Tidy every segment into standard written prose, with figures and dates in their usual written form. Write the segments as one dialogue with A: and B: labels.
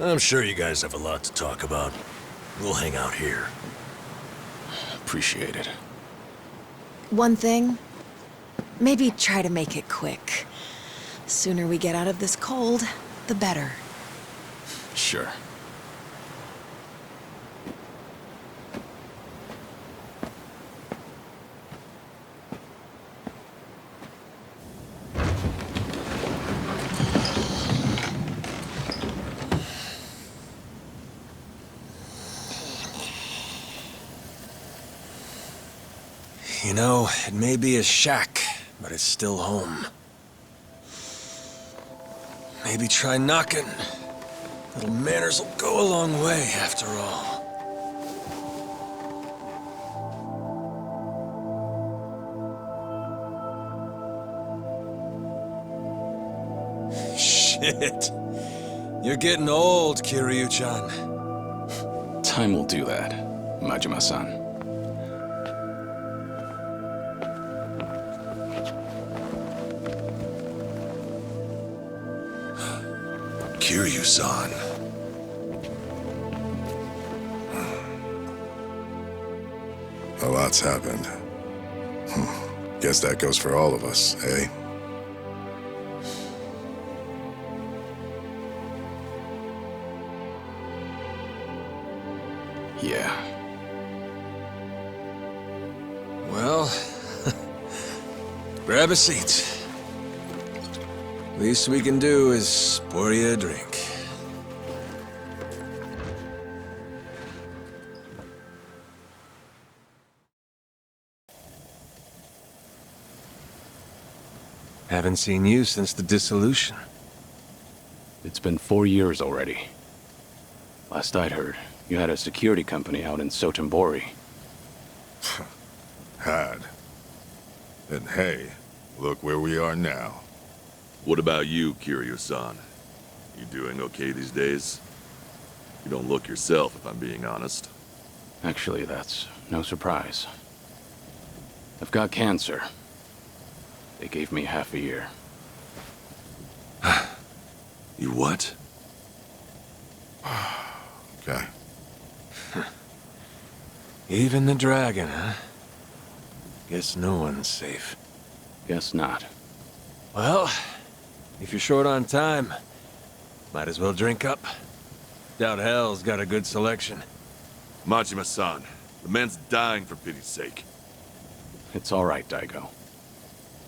A: I'm sure you guys have a lot to talk about. We'll hang out here.
B: Appreciate it.
C: One thing, maybe try to make it quick. Sooner we get out of this cold, the better.
B: Sure.
A: You know, it may be a shack, but it's still home. Maybe try knocking. Little manners will go a long way, after all. Shit. You're getting old, Kiryu-chan.
B: Time will do that, Majima-san.
A: Kiryu-san.
D: A lot's happened. Guess that goes for all of us, eh?
B: Yeah.
A: Well, grab a seat. Least we can do is pour you a drink. Haven't seen you since the dissolution.
B: It's been 4 years already. Last I'd heard, you had a security company out in Sotenbori.
D: Had. And hey, look where we are now.
E: What about you, Kiryu-san? You doing okay these days? You don't look yourself, if I'm being honest.
B: Actually, that's no surprise. I've got cancer. They gave me half a year.
E: You what?
D: Okay.
A: Even the dragon, huh? Guess no one's safe.
B: Guess not.
A: Well, if you're short on time, might as well drink up. Doubt hell's got a good selection.
E: Majima-san, the man's dying for pity's sake.
B: It's all right, Daigo.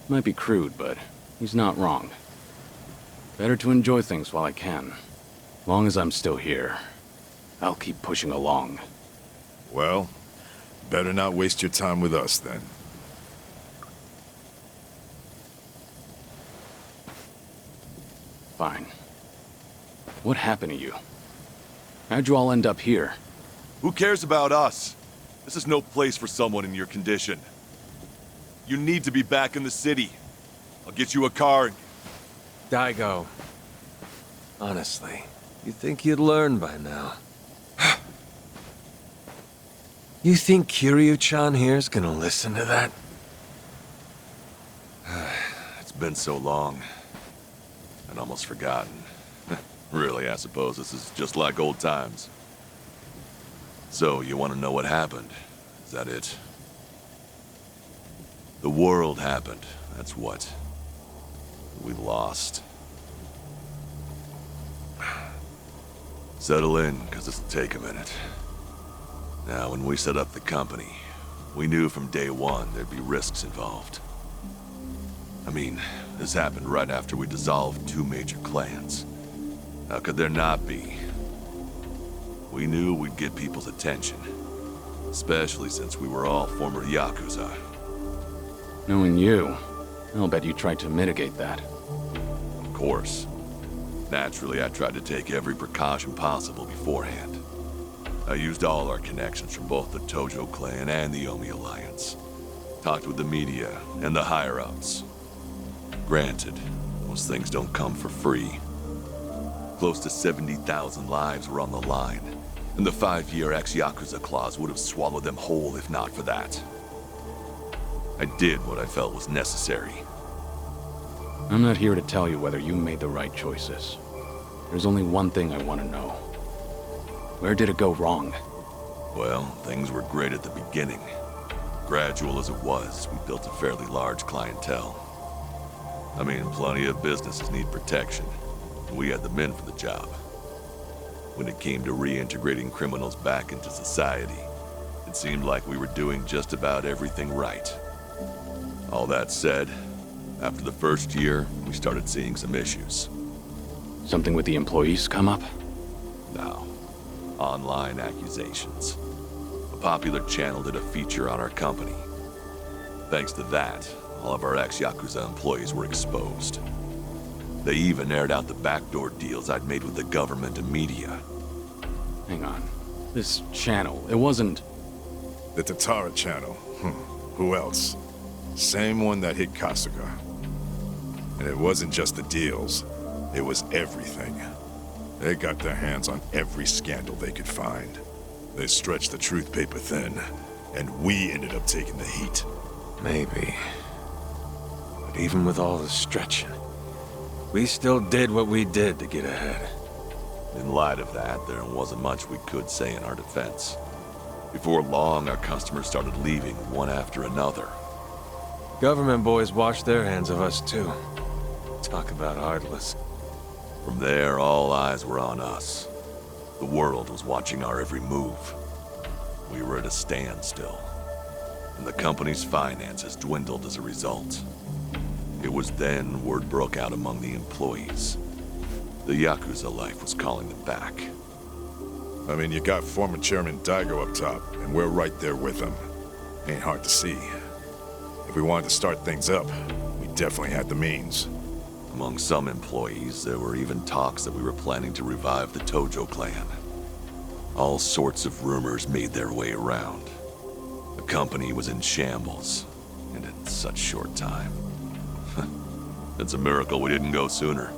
B: Might be crude, but he's not wrong. Better to enjoy things while I can. Long as I'm still here, I'll keep pushing along.
D: Well, better not waste your time with us then.
B: Fine. What happened to you? How'd you all end up here?
E: Who cares about us? This is no place for someone in your condition. You need to be back in the city. I'll get you a car.
A: Daigo. Honestly, you'd think you'd learn by now. You think Kiryu-chan here's gonna listen to that?
E: It's been so long. I'd almost forgotten. Really, I suppose this is just like old times. So, you want to know what happened? Is that it? The world happened, that's what. We lost. Settle in, because this'll take a minute. Now, when we set up the company, we knew from day one there'd be risks involved. I mean, this happened right after we dissolved 2 major clans. How could there not be? We knew we'd get people's attention. Especially since we were all former Yakuza.
B: Knowing you, I'll bet you tried to mitigate that.
E: Of course. Naturally, I tried to take every precaution possible beforehand. I used all our connections from both the Tojo clan and the Omi Alliance. Talked with the media and the higher-ups. Granted, most things don't come for free. Close to 70,000 lives were on the line, and the 5-year ex-Yakuza clause would have swallowed them whole if not for that. I did what I felt was necessary.
B: I'm not here to tell you whether you made the right choices. There's only one thing I want to know. Where did it go wrong?
E: Well, things were great at the beginning. Gradual as it was, we built a fairly large clientele. I mean, plenty of businesses need protection, and we had the men for the job. When it came to reintegrating criminals back into society, it seemed like we were doing just about everything right. All that said, after the first year, we started seeing some issues.
B: Something with the employees come up?
E: Now, online accusations. A popular channel did a feature on our company. Thanks to that, all of our ex-Yakuza employees were exposed. They even aired out the backdoor deals I'd made with the government and media.
B: Hang on. This channel, it wasn't...
D: The Tatara channel. Who else? Same one that hit Kasuga. And it wasn't just the deals. It was everything. They got their hands on every scandal they could find. They stretched the truth paper thin, and we ended up taking the heat.
A: Maybe. But even with all the stretching, we still did what we did to get ahead.
E: In light of that, there wasn't much we could say in our defense. Before long, our customers started leaving one after another.
A: Government boys washed their hands of us too. Talk about heartless.
E: From there, all eyes were on us. The world was watching our every move. We were at a standstill, and the company's finances dwindled as a result. It was then word broke out among the employees. The Yakuza life was calling them back.
D: I mean, you got former Chairman Daigo up top, and we're right there with him. Ain't hard to see. If we wanted to start things up, we definitely had the means.
E: Among some employees, there were even talks that we were planning to revive the Tojo clan. All sorts of rumors made their way around. The company was in shambles, and in such short time. It's a miracle we didn't go sooner.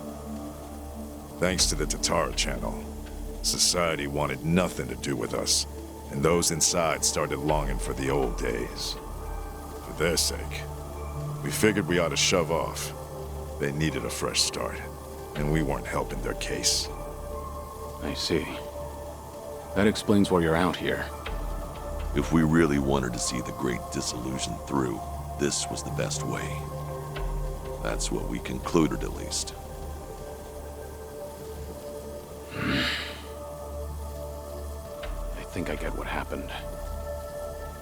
D: Thanks to the Tatara channel, society wanted nothing to do with us, and those inside started longing for the old days. For their sake, we figured we ought to shove off. They needed a fresh start, and we weren't helping their case.
B: I see. That explains why you're out here.
E: If we really wanted to see the Great Dissolution through, this was the best way. That's what we concluded, at least.
B: I think I get what happened.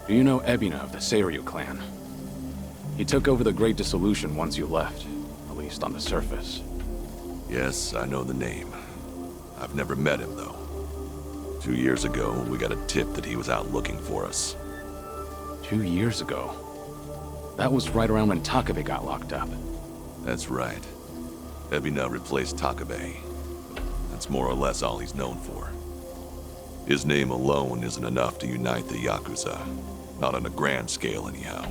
B: Do you know Ebina of the Seiryu clan? He took over the Great Dissolution once you left, at least on the surface.
E: Yes, I know the name. I've never met him, though. 2 years ago, we got a tip that he was out looking for us.
B: 2 years ago? That was right around when Takabe got locked up.
E: That's right. Ebina replaced Takabe. That's more or less all he's known for. His name alone isn't enough to unite the Yakuza. Not on a grand scale, anyhow.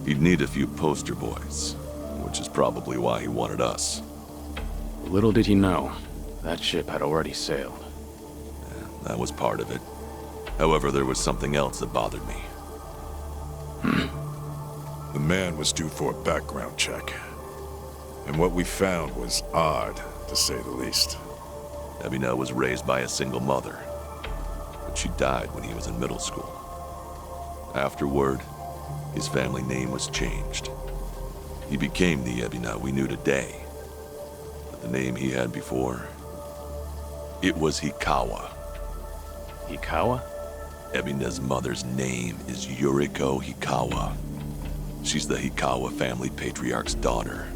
E: He'd need a few poster boys, which is probably why he wanted us.
B: Little did he know, that ship had already sailed.
E: That was part of it. However, there was something else that bothered me.
D: The man was due for a background check. And what we found was odd, to say the least.
E: Ebina was raised by a single mother, but she died when he was in middle school. Afterward, his family name was changed. He became the Ebina we knew today. But the name he had before, it was Hikawa.
B: Hikawa?
E: Ebina's mother's name is Yuriko Hikawa. She's the Hikawa family patriarch's daughter.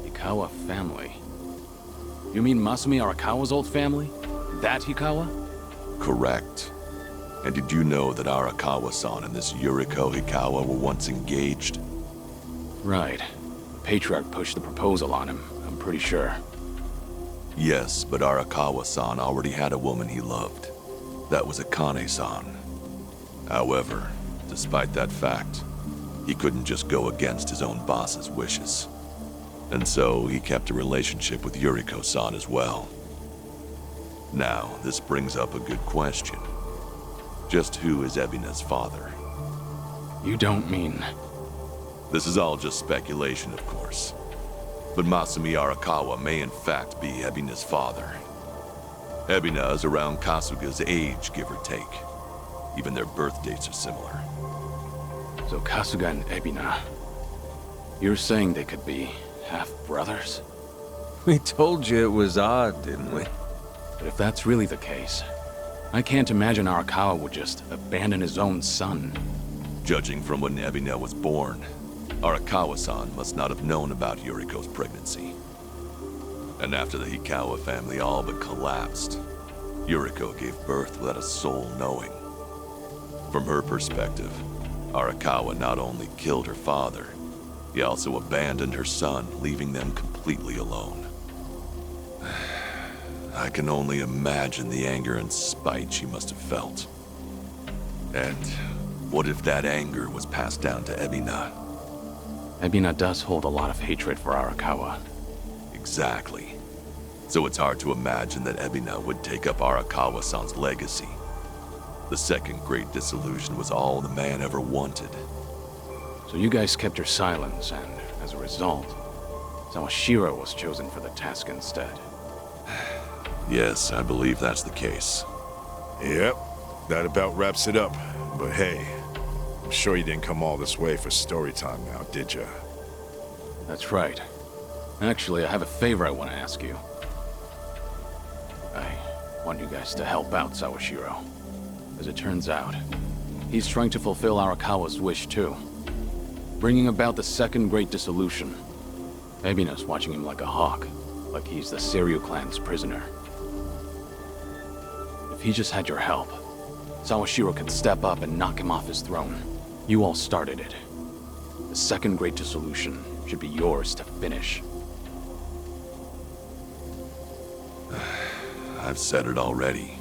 B: Hikawa family? You mean Masumi Arakawa's old family? That Hikawa?
E: Correct. And did you know that Arakawa-san and this Yuriko Hikawa were once engaged?
B: Right. The Patriarch pushed the proposal on him, I'm pretty sure.
E: Yes, but Arakawa-san already had a woman he loved. That was Akane-san. However, despite that fact, he couldn't just go against his own boss's wishes. And so he kept a relationship with Yuriko-san as well. Now, this brings up a good question. Just who is Ebina's father?
B: You don't mean...
E: This is all just speculation, of course. But Masumi Arakawa may in fact be Ebina's father. Ebina is around Kasuga's age, give or take. Even their birth dates are similar.
B: So Kasuga and Ebina, you're saying they could be half-brothers?
A: We told you it was odd, didn't we?
B: But if that's really the case, I can't imagine Arakawa would just abandon his own son.
E: Judging from when Ebina was born, Arakawa-san must not have known about Yuriko's pregnancy. And after the Hikawa family all but collapsed, Yuriko gave birth without a soul knowing. From her perspective, Arakawa not only killed her father, he also abandoned her son, leaving them completely alone. I can only imagine the anger and spite she must have felt. And what if that anger was passed down to Ebina?
B: Ebina does hold a lot of hatred for Arakawa.
E: Exactly. So it's hard to imagine that Ebina would take up Arakawa-san's legacy. The second great disillusion was all the man ever wanted.
B: So you guys kept your silence, and as a result, Sawashiro was chosen for the task instead.
E: Yes, I believe that's the case.
D: Yep, that about wraps it up. But hey, I'm sure you didn't come all this way for story time now, did ya?
B: That's right. Actually, I have a favor I want to ask you. I want you guys to help out Sawashiro. As it turns out, he's trying to fulfill Arakawa's wish too. Bringing about the second great dissolution. Ebina's watching him like a hawk, like he's the Seiryu clan's prisoner. If he just had your help, Sawashiro could step up and knock him off his throne. You all started it. The second great dissolution should be yours to finish.
E: I've said it already.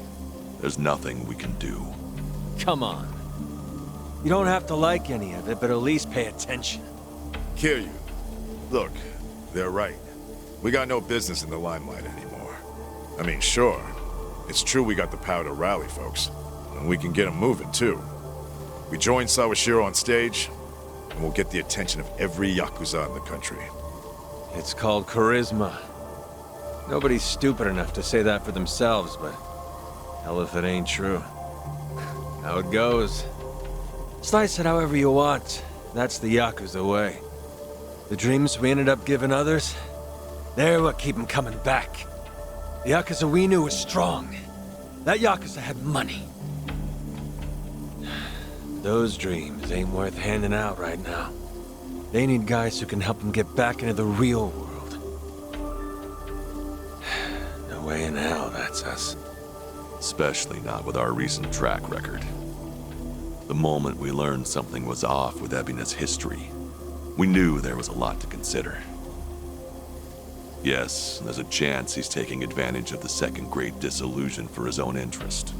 E: There's nothing we can do.
A: Come on. You don't have to like any of it, but at least pay attention.
D: Kiryu, look, they're right. We got no business in the limelight anymore. I mean, sure, it's true we got the power to rally folks, and we can get them moving too. We join Sawashiro on stage, and we'll get the attention of every Yakuza in the country.
A: It's called charisma. Nobody's stupid enough to say that for themselves, but hell if it ain't true. How it goes. Slice it however you want. That's the Yakuza way. The dreams we ended up giving others, they're what keep them coming back. The Yakuza we knew was strong. That Yakuza had money. Those dreams ain't worth handing out right now. They need guys who can help them get back into the real world. No way in hell that's us.
E: Especially not with our recent track record. The moment we learned something was off with Ebina's history, we knew there was a lot to consider. Yes, there's a chance he's taking advantage of the second great disillusion for his own interest.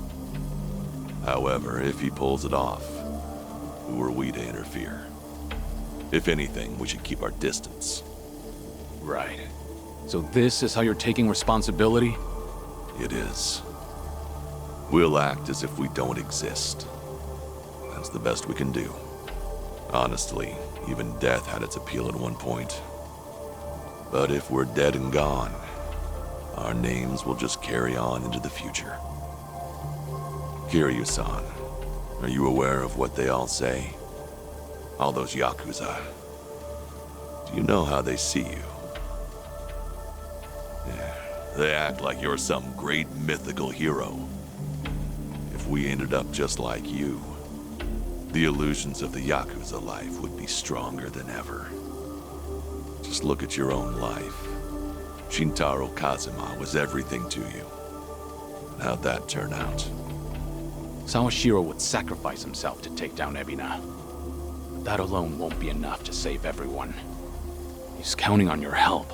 E: However, if he pulls it off, who are we to interfere? If anything, we should keep our distance.
B: Right. So this is how you're taking responsibility?
E: It is. We'll act as if we don't exist. That's the best we can do. Honestly, even death had its appeal at one point. But if we're dead and gone, our names will just carry on into the future. Kiryu-san, are you aware of what they all say? All those Yakuza. Do you know how they see you? Yeah, they act like you're some great mythical hero. If we ended up just like you, the illusions of the Yakuza life would be stronger than ever. Just look at your own life. Shintaro Kazuma was everything to you. And how'd that turn out?
B: Sawashiro would sacrifice himself to take down Ebina. But that alone won't be enough to save everyone. He's counting on your help.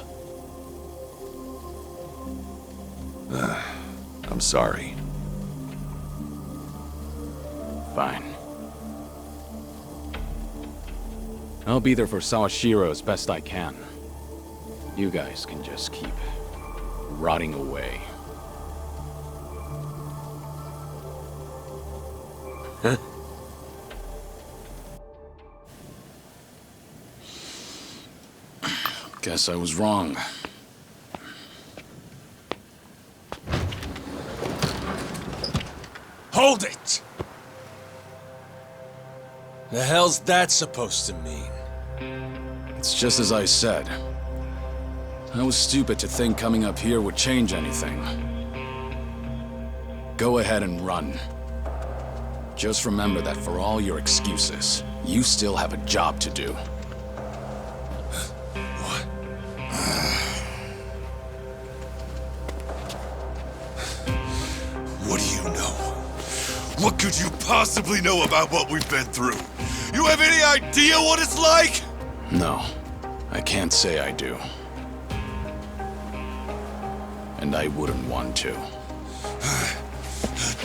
E: I'm sorry.
B: Fine. I'll be there for Sawashiro as best I can. You guys can just keep rotting away. Guess I was wrong.
F: Hold it! The hell's that supposed to mean?
B: It's just as I said. I was stupid to think coming up here would change anything. Go ahead and run. Just remember that for all your excuses, you still have a job to do.
F: What?
E: What do you know? What could you possibly know about what we've been through? You have any idea what it's like?
B: No, I can't say I do. And I wouldn't want to.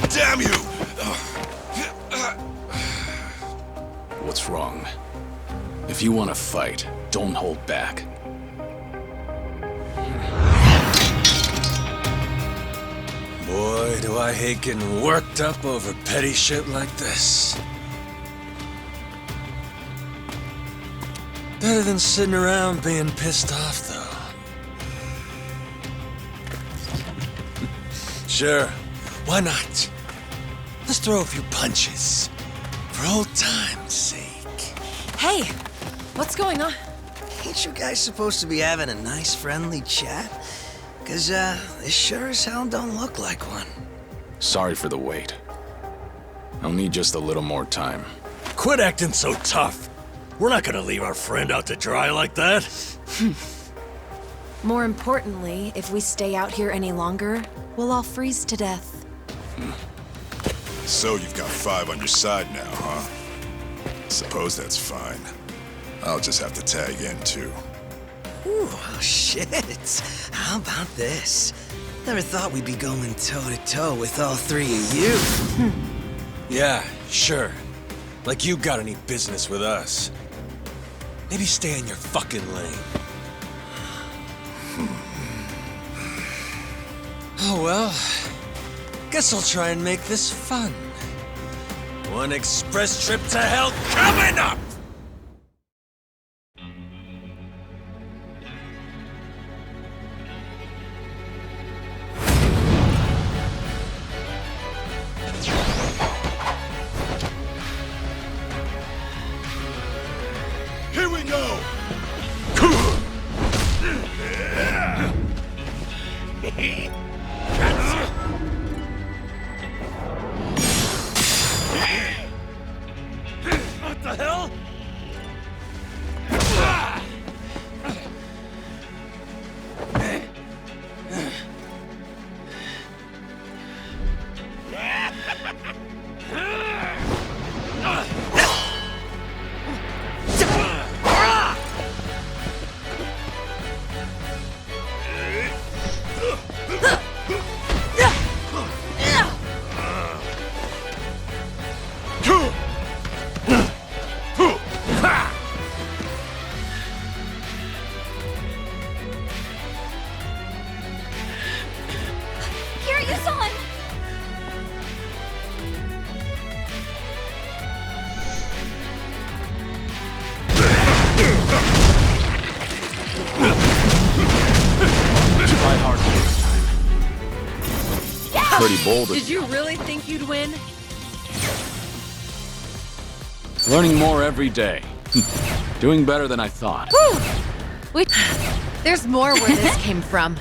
E: Damn you!
B: What's wrong? If you want to fight, don't hold back.
F: Boy, do I hate getting worked up over petty shit like this. Better than sitting around being pissed off, though. Sure, why not? Let's throw a few punches. For old time's sake.
C: Hey, what's going on?
G: Ain't you guys supposed to be having a nice, friendly chat? Cause, this sure as hell don't look like one.
B: Sorry for the wait. I'll need just a little more time.
F: Quit acting so tough. We're not gonna leave our friend out to dry like that.
C: More importantly, if we stay out here any longer, we'll all freeze to death.
D: So you've got 5 on your side now, huh? Suppose that's fine. I'll just have to tag in, too.
G: Ooh, oh shit. How about this? Never thought we'd be going toe-to-toe with all 3 of you.
F: Yeah, sure. Like you got any business with us. Maybe stay in your fucking lane. Oh well. Guess I'll try and make this fun. One express trip to hell coming up!
E: Here we go!
F: What the hell?
H: Kiryu-san!
B: Try hard this time. Pretty bold.
H: Did you really think you'd win?
B: Learning more every day. Doing better than I thought.
H: Wait, there's more where this came from.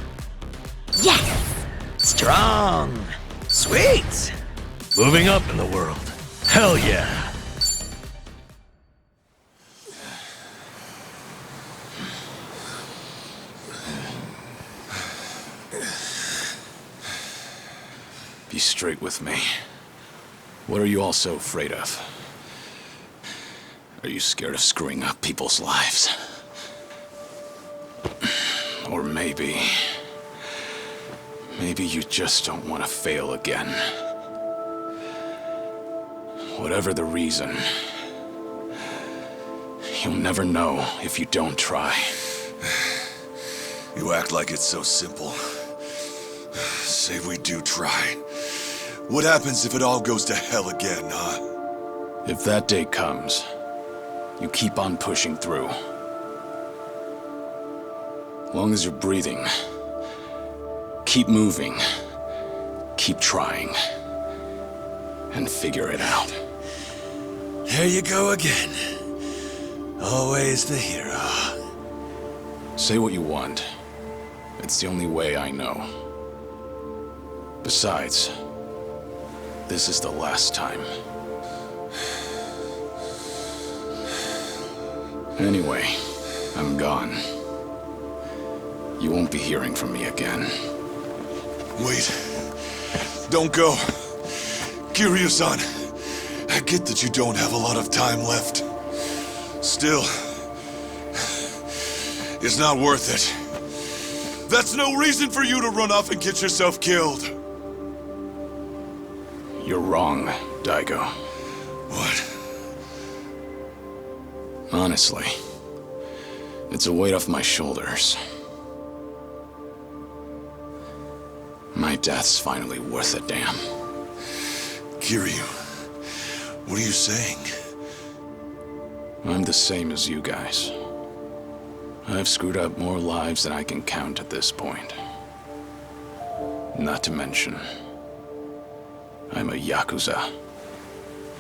H: Yes!
G: Strong. Sweet.
F: Moving up in the world. Hell yeah.
B: Be straight with me. What are you all so afraid of? Are you scared of screwing up people's lives? Or maybe you just don't want to fail again. Whatever the reason, you'll never know if you don't try.
E: You act like it's so simple. Say we do try. What happens if it all goes to hell again, huh?
B: If that day comes, you keep on pushing through. Long as you're breathing, keep moving, keep trying, and figure it out.
F: There you go again. Always the hero.
B: Say what you want. It's the only way I know. Besides, this is the last time. Anyway, I'm gone. You won't be hearing from me again.
E: Wait. Don't go. Kiryu-san, I get that you don't have a lot of time left. Still, it's not worth it. That's no reason for you to run off and get yourself killed.
B: You're wrong, Daigo.
E: What?
B: Honestly, it's a weight off my shoulders. My death's finally worth a damn.
E: Kiryu, what are you saying?
B: I'm the same as you guys. I've screwed up more lives than I can count at this point. Not to mention, I'm a Yakuza.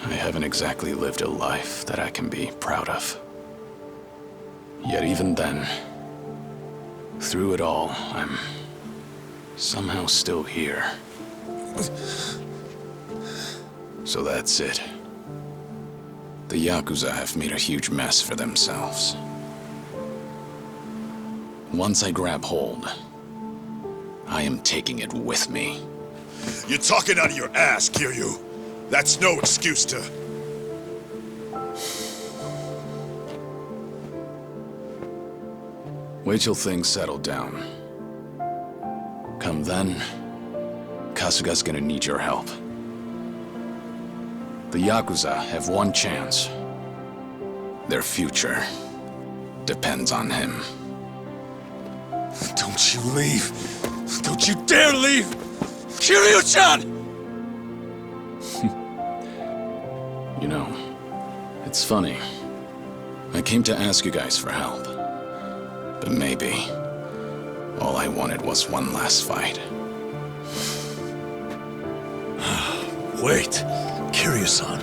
B: I haven't exactly lived a life that I can be proud of. Yet even then, through it all, I'm somehow still here. So that's it. The Yakuza have made a huge mess for themselves. Once I grab hold, I am taking it with me.
D: You're talking out of your ass, Kiryu. That's no excuse to...
B: Wait till things settle down. Come then, Kasuga's gonna need your help. The Yakuza have one chance. Their future depends on him.
E: Don't you leave. Don't you dare leave! Kiryu-chan!
B: You know, it's funny. I came to ask you guys for help. But maybe all I wanted was one last fight.
F: Wait, Kiryu-san.